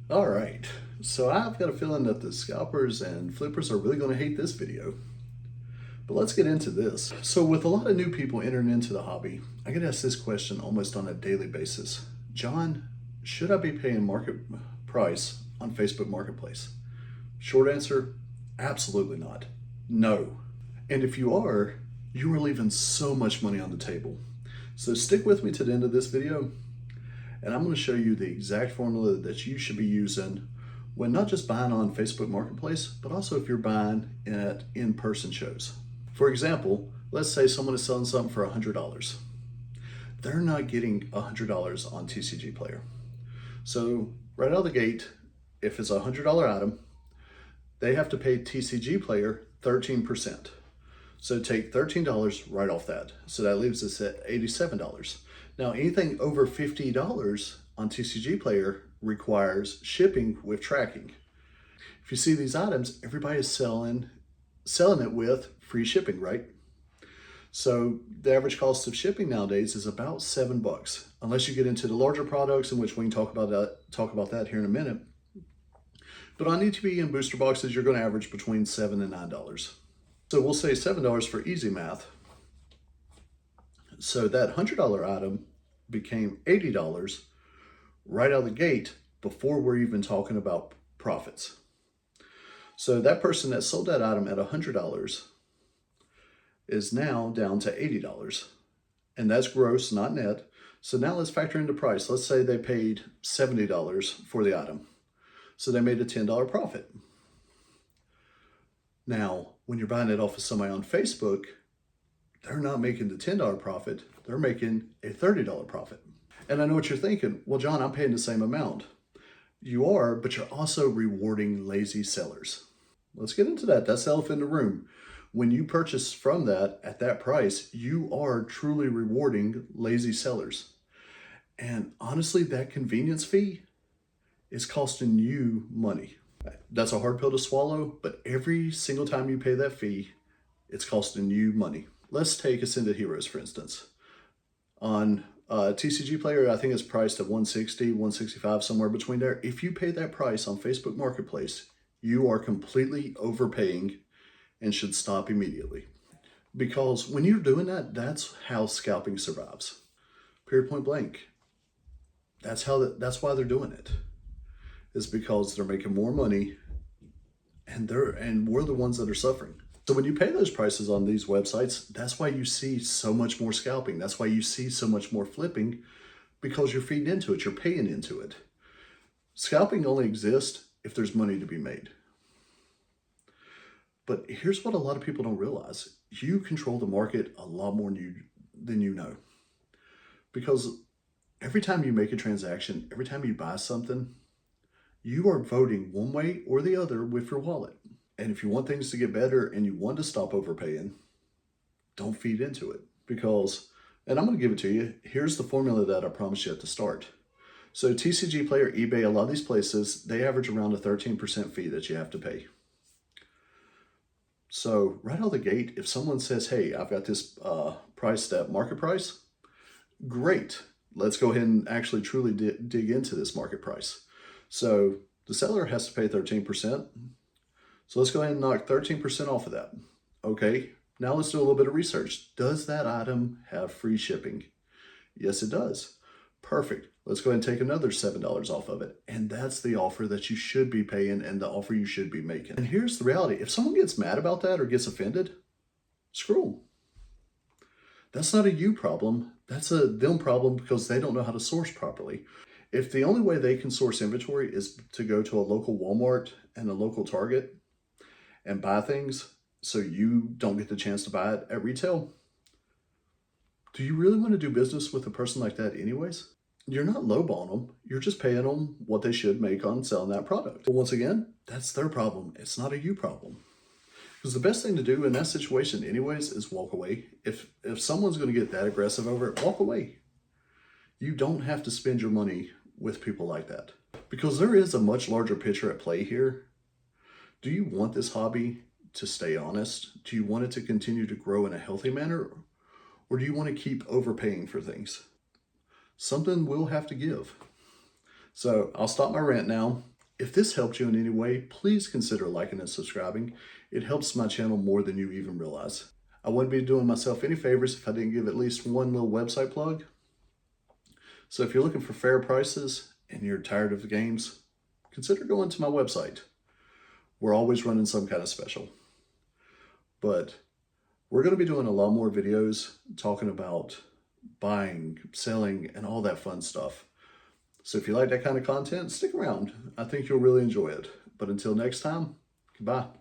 All right, so I've got a feeling that the scalpers and flippers are really going to hate this video. But let's get into this. So with a lot of new people entering into the hobby, I get asked this question almost on a daily basis. John, should I be paying market price on Facebook Marketplace? Short answer, absolutely not. No. And if you are leaving so much money on the table. So stick with me to the end of this video, and I'm going to show you the exact formula that you should be using when not just buying on Facebook Marketplace, but also if you're buying at in-person shows. For example, let's say someone is selling something for $100. They're not getting $100 on TCGPlayer. So right out of the gate, if it's a $100 item, they have to pay TCGPlayer 13%. So take $13 right off that. So that leaves us at $87. Now anything over $50 on TCGPlayer requires shipping with tracking. If you see these items, everybody is selling it with free shipping, right? So the average cost of shipping nowadays is about $7, unless you get into the larger products, in which we can talk about that here in a minute. But on ETB and booster boxes, you're going to average between $7 and $9. So we'll say $7 for easy math. So that $100 item became $80 right out of the gate before we're even talking about profits. So that person that sold that item at $100 is now down to $80. And that's gross, not net. So now let's factor into price. Let's say they paid $70 for the item. So they made a $10 profit. Now, when you're buying it off of somebody on Facebook, they're not making the $10 profit, they're making a $30 profit. And I know what you're thinking, well, John, I'm paying the same amount. You are, but you're also rewarding lazy sellers. Let's get into that. That's the elephant in the room. When you purchase from that at that price, you are truly rewarding lazy sellers. And honestly, that convenience fee is costing you money. That's a hard pill to swallow, but every single time you pay that fee, it's costing you money. Let's take Ascended Heroes, for instance. On TCGPlayer, I think it's priced at $160, $165, somewhere between there. If you pay that price on Facebook Marketplace, you are completely overpaying and should stop immediately. Because when you're doing that, that's how scalping survives. Period, point blank. That's why they're doing it. Is because they're making more money and we're the ones that are suffering. So when you pay those prices on these websites, that's why you see so much more scalping. That's why you see so much more flipping, because you're feeding into it, you're paying into it. Scalping only exists if there's money to be made. But here's what a lot of people don't realize. You control the market a lot more than you know. Because every time you make a transaction, every time you buy something, you are voting one way or the other with your wallet. And if you want things to get better and you want to stop overpaying, don't feed into it. Because, and I'm going to give it to you, here's the formula that I promised you at the start. So TCGPlayer, eBay, a lot of these places, they average around a 13% fee that you have to pay. So right out of the gate, if someone says, hey, I've got this priced at market price, great. Let's go ahead and actually truly dig into this market price. So the seller has to pay 13%. So let's go ahead and knock 13% off of that. Okay, now let's do a little bit of research. Does that item have free shipping? Yes, it does. Perfect. Let's go ahead and take another $7 off of it. And that's the offer that you should be paying and the offer you should be making. And here's the reality. If someone gets mad about that or gets offended, screw them. That's not a you problem. That's a them problem because they don't know how to source properly. If the only way they can source inventory is to go to a local Walmart and a local Target and buy things so you don't get the chance to buy it at retail, do you really want to do business with a person like that anyways? You're not lowballing them. You're just paying them what they should make on selling that product. But once again, that's their problem. It's not a you problem. Because the best thing to do in that situation anyways is walk away. If someone's going to get that aggressive over it, walk away. You don't have to spend your money with people like that. Because there is a much larger picture at play here. Do you want this hobby to stay honest? Do you want it to continue to grow in a healthy manner? Or do you want to keep overpaying for things? Something will have to give. So I'll stop my rant now. If this helped you in any way, please consider liking and subscribing. It helps my channel more than you even realize. I wouldn't be doing myself any favors if I didn't give at least one little website plug. So if you're looking for fair prices and you're tired of the games, consider going to my website. We're always running some kind of special. But we're going to be doing a lot more videos talking about buying, selling, and all that fun stuff. So if you like that kind of content, stick around. I think you'll really enjoy it. But until next time, goodbye.